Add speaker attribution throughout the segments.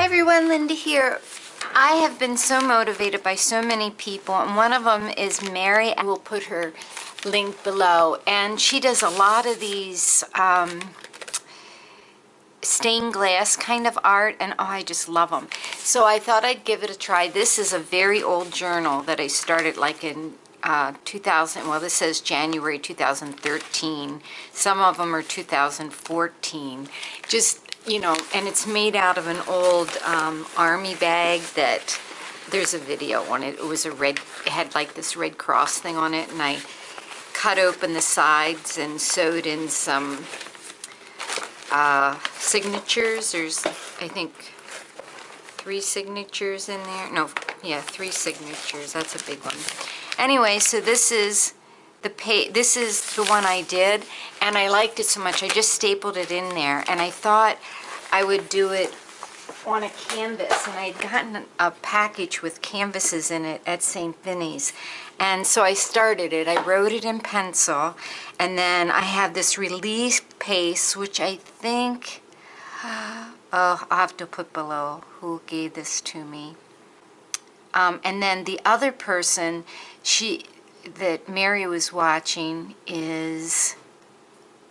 Speaker 1: everyone, Linda here. I have been so motivated by so many people, and one of them is Mary. I will put her link below, and she does a lot of these stained glass kind of art, and oh, I just love them. So I thought I'd give it a try. This is a very old journal that I started like in 2000, well, this says January 2013. Some of them are 2014. Just, you know, and it's made out of an old army bag that there's a video on it. It was a red, it had like this red cross thing on it, and I cut open the sides and sewed in some signatures. There's, I think, 3 signatures in there. No, yeah, 3 signatures. That's a big one. Anyway, so this is the one I did, and I liked it so much I just stapled it in there, and I thought I would do it on a canvas, and I'd gotten a package with canvases in it at St. Vinny's, and so I started it. I wrote it in pencil, and then I have this relief paste, which I think, I'll have to put below who gave this to me. And then the other person that Mary was watching is,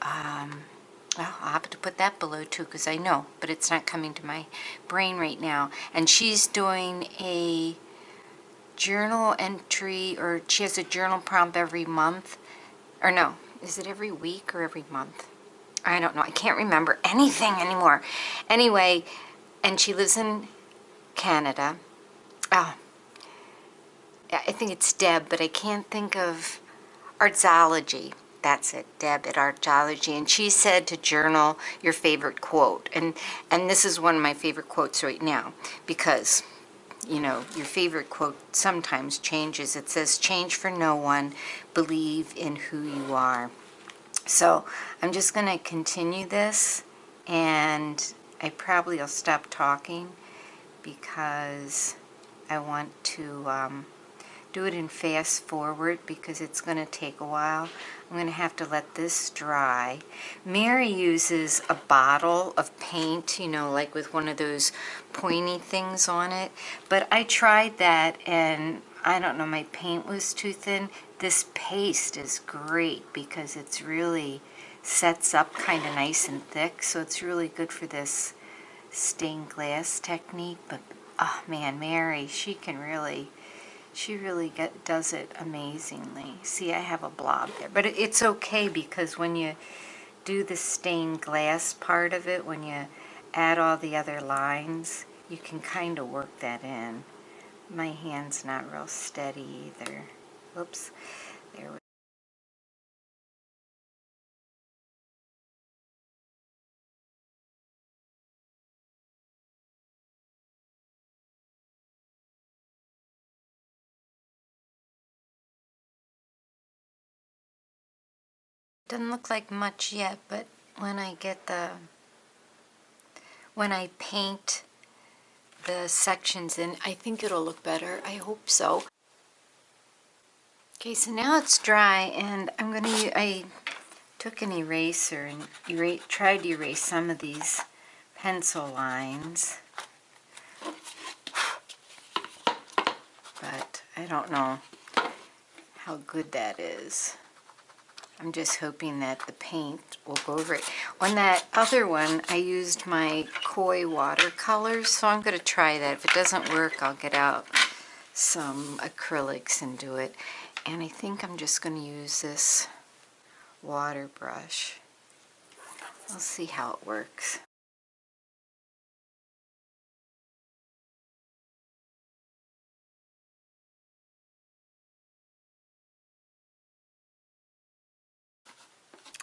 Speaker 1: well, I'll have to put that below too, because I know, but it's not coming to my brain right now. And she's doing a journal entry, or she has a journal prompt every month. Or no, is it every week or every month? I don't know. I can't remember anything anymore. Anyway, and she lives in Canada. Oh, I think it's Deb, but I can't think of Artsology. That's it, Deb at Artsology. And she said to journal your favorite quote. And this is one of my favorite quotes right now, because, you know, your favorite quote sometimes changes. It says, "Change for no one, believe in who you are." So I'm just going to continue this, and I probably will stop talking because I want to do it in fast forward because it's going to take a while. I'm going to have to let this dry. Mary uses a bottle of paint, you know, like with one of those pointy things on it. But I tried that, and I don't know, my paint was too thin. This paste is great because it's really sets up kind of nice and thick, so it's really good for this stained glass technique. But oh man, Mary, she really does it amazingly. See, I have a blob there, but it's okay because when you do the stained glass part of it, when you add all the other lines, you can kind of work that in. My hand's not real steady either. Oops, there we go. Doesn't look like much yet, but when I paint the sections in, I think it'll look better. I hope so. Okay, so now it's dry, and I took an eraser and tried to erase some of these pencil lines, but I don't know how good that is. I'm just hoping that the paint will go over it. On that other one, I used my koi watercolors, so I'm going to try that. If it doesn't work, I'll get out some acrylics and do it. And I think I'm just going to use this water brush. We'll see how it works.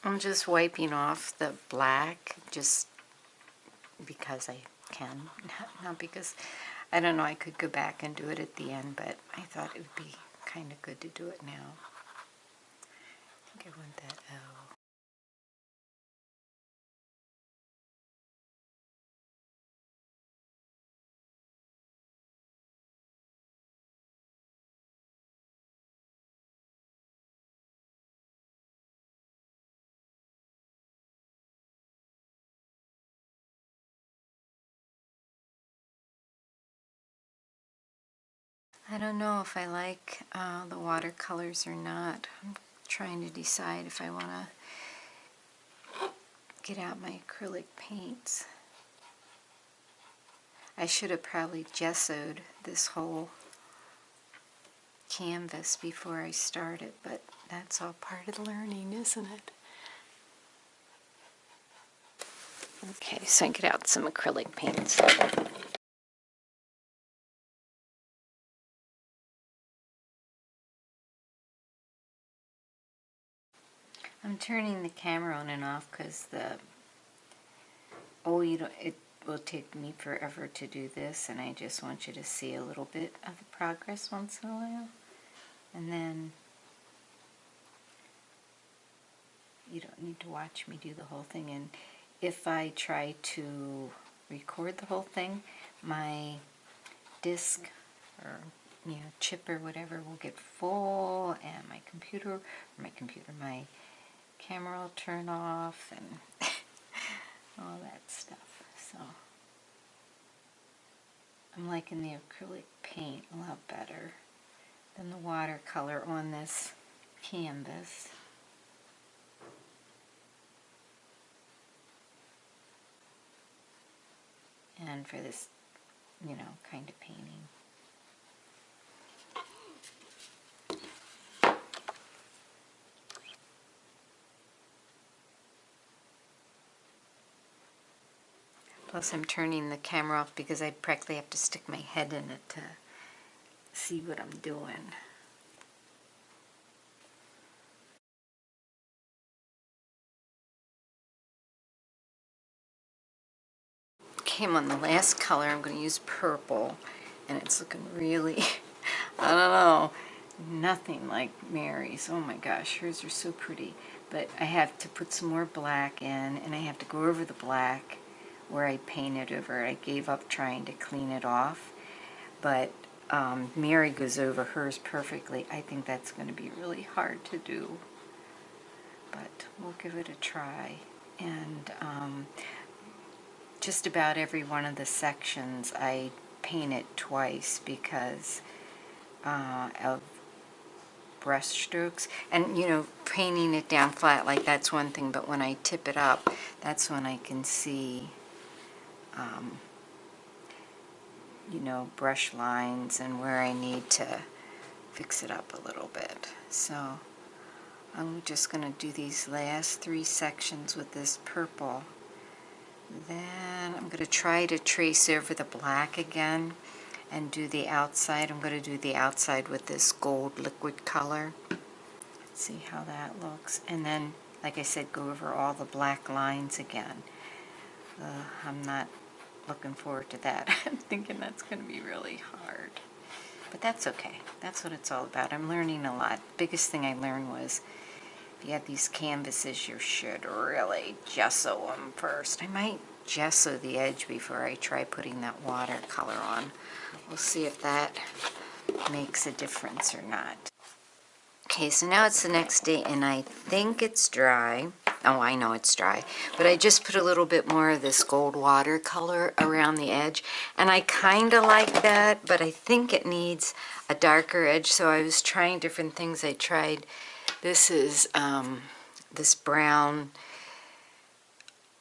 Speaker 1: I'm just wiping off the black just because I can, not because, I don't know, I could go back and do it at the end, but I thought it would be kind of good to do it now. I think I want that out. I don't know if I like the watercolors or not. I'm trying to decide if I want to get out my acrylic paints. I should have probably gessoed this whole canvas before I started, but that's all part of the learning, isn't it? Okay, so I get out some acrylic paints. I'm turning the camera on and off because it will take me forever to do this, and I just want you to see a little bit of the progress once in a while. And then you don't need to watch me do the whole thing. And if I try to record the whole thing, my disc or chip or whatever will get full, and my camera will turn off, and all that stuff. So I'm liking the acrylic paint a lot better than the watercolor on this canvas. And for this, kind of painting. Plus I'm turning the camera off because I practically have to stick my head in it to see what I'm doing. Okay, on the last color I'm going to use purple, and it's looking really, I don't know, nothing like Mary's. Oh my gosh, hers are so pretty. But I have to put some more black in, and I have to go over the black where I painted over it. I gave up trying to clean it off, but Mary goes over hers perfectly. I think that's going to be really hard to do, but we'll give it a try. And just about every one of the sections I paint it twice because of brush strokes. And painting it down flat like that's one thing, but when I tip it up, that's when I can see brush lines and where I need to fix it up a little bit. So I'm just going to do these last 3 sections with this purple. Then I'm going to try to trace over the black again and do the outside. I'm going to do the outside with this gold liquid color. Let's see how that looks. And then, like I said, go over all the black lines again. I'm not looking forward to that. I'm thinking that's going to be really hard. But that's okay. That's what it's all about. I'm learning a lot. Biggest thing I learned was if you have these canvases, you should really gesso them first. I might gesso the edge before I try putting that watercolor on. We'll see if that makes a difference or not. Okay, so now it's the next day, and I think it's dry. Oh, I know it's dry. But I just put a little bit more of this gold watercolor around the edge, and I kind of like that, but I think it needs a darker edge, so I was trying different things. I tried, this is this brown,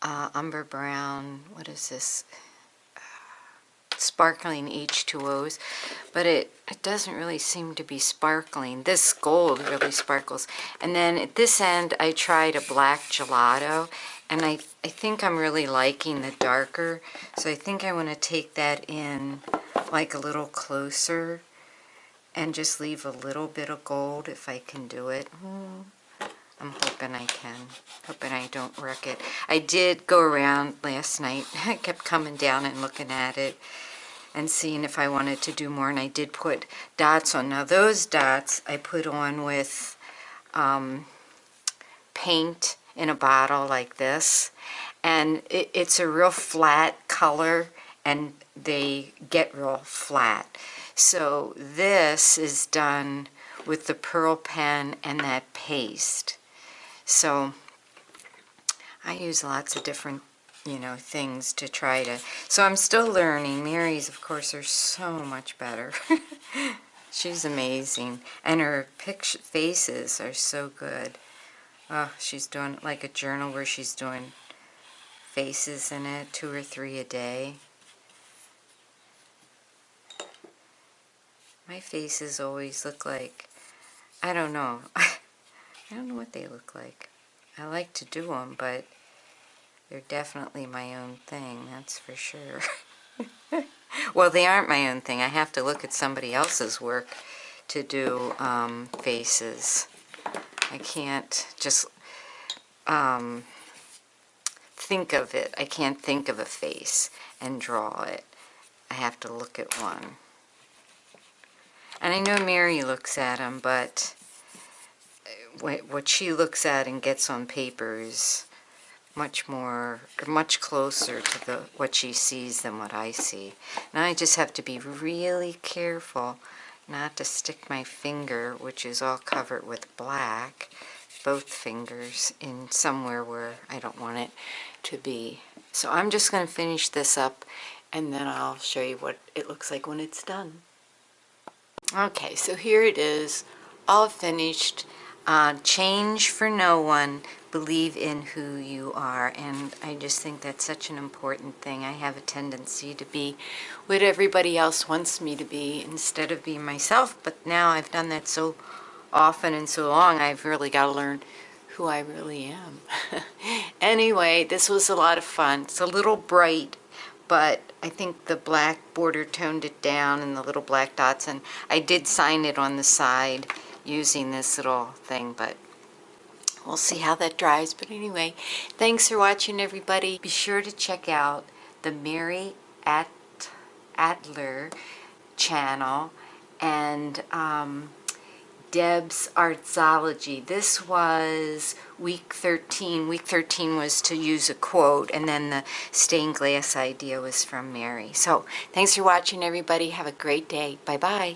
Speaker 1: umber brown, what is this? Sparkling H2Os, but it doesn't really seem to be sparkling. This gold really sparkles. And then at this end I tried a black gelato, and I think I'm really liking the darker, so I think I want to take that in like a little closer and just leave a little bit of gold if I can do it. I'm hoping I can. Hoping I don't wreck it. I did go around last night. I kept coming down and looking at it and seeing if I wanted to do more, and I did put dots on. Now those dots I put on with paint in a bottle like this, and it's a real flat color, and they get real flat. So this is done with the pearl pen and that paste. So I use lots of different things to try to, so I'm still learning. Mary's, of course, are so much better. She's amazing. And her faces are so good. Oh, she's doing like a journal where she's doing faces in it, 2 or 3 a day. My faces always look like, I don't know. I don't know what they look like. I like to do them, but they're definitely my own thing, that's for sure. Well, they aren't my own thing. I have to look at somebody else's work to do faces. I can't just think of it. I can't think of a face and draw it. I have to look at one. And I know Mary looks at them, but what she looks at and gets on paper is much closer to what she sees than what I see. And I just have to be really careful not to stick my finger, which is all covered with black, both fingers, in somewhere where I don't want it to be. So I'm just going to finish this up, and then I'll show you what it looks like when it's done. Okay, so here it is, all finished. Change for no one, believe in who you are. And I just think that's such an important thing. I have a tendency to be what everybody else wants me to be instead of being myself, but now I've done that so often and so long, I've really got to learn who I really am. Anyway, this was a lot of fun. It's a little bright, but I think the black border toned it down and the little black dots, and I did sign it on the side using this little thing, but we'll see how that dries. But anyway, thanks for watching, everybody. Be sure to check out the Mary Adler channel and Deb's Artsology. This was week 13. Week 13 was to use a quote, and then the stained glass idea was from Mary. So thanks for watching, everybody. Have a great day. Bye-bye.